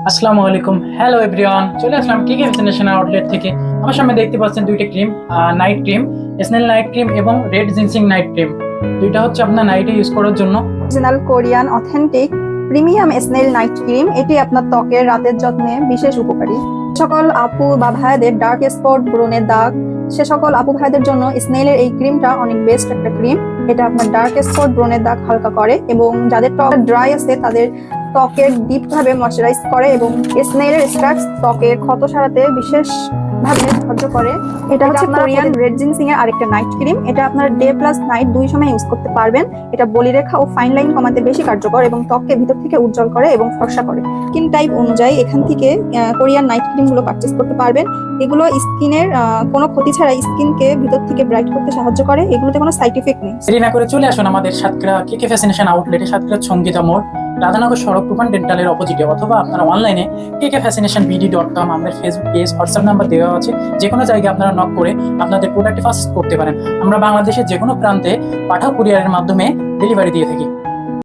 আসসালামু আলাইকুম, hello everyone. চলে আসলাম কেকে ফ্যাশনেশন আউটলেট থেকে। আমার সামনে দেখতে পাচ্ছেন দুইটা cream, night cream, snail night cream এবং রেড জিনসিং নাইট ক্রিম। দুইটা হচ্ছে আপনার নাইটে ইউজ করার জন্য। Original Korean authentic premium snail night cream, এটি আপনার ত্বকের রাতের যত্নে বিশেষ উপকারী। সকল আপু বা ভাইয়াদের ডার্ক স্পট, ব্রণের দাগ, সে সকল আপু ভাইদের জন্য স্নেলের এই ক্রিমটা অনেক বেস্ট একটা ক্রিম। এটা আপনার ডার্ক স্পট, ব্রণের দাগ হালকা করে এবং যাদের ত্বক ড্রাই আছে তাদের ত্বকের ডিপ ভাবে ময়শ্চারাইজ করে এবং স্নেলের স্ট্রাক্স ত্বকের ক্ষত সারাতে বিশেষ ভাবে সাহায্য করে। এটা হচ্ছে কোরিয়ান রেড জিনসিং এর আরেকটা নাইট ক্রিম। এটা আপনার ডে প্লাস নাইট দুই সময় ইউজ করতে পারবেন। এটা বলিরেখা ও ফাইন লাইন কমাতে বেশি কার্যকর এবং ত্বককে ভিতর থেকে উজ্জ্বল করে এবং ফর্সা করে। স্কিন টাইপ অনুযায়ী এখান থেকে কোরিয়ান নাইট ক্রিম গুলো পারচেজ করতে পারবেন। এগুলো স্কিনের কোনো ক্ষতি ছাড়াই স্কিনকে ভিতর থেকে ব্রাইট করতে সাহায্য করে। এগুলোতে কোনো সাইড ইফেক্ট নেই। দেরি না করে চলে আসুন আমাদের সাতক্ষীরা কেকে ফ্যাশনেশন আউটলেটে, সাতক্ষীরা সঙ্গীতা মোড়, রাধানগর সড়ক টুপান ডেন্টালের অপোজিটে, অথবা আপনারা অনলাইনে kekfascinationbd.com আমাদের ফেসবুক পেজ, হোয়াটসঅ্যাপ নাম্বার দেওয়া আছে। যে কোনো জায়গায় আপনারা নক করে আপনাদের প্রোডাক্ট পারচেজ করতে পারেন। আমরা বাংলাদেশের যে কোনো প্রান্তে পাঠাও কুরিয়ারের মাধ্যমে ডেলিভারি দিয়ে থাকি।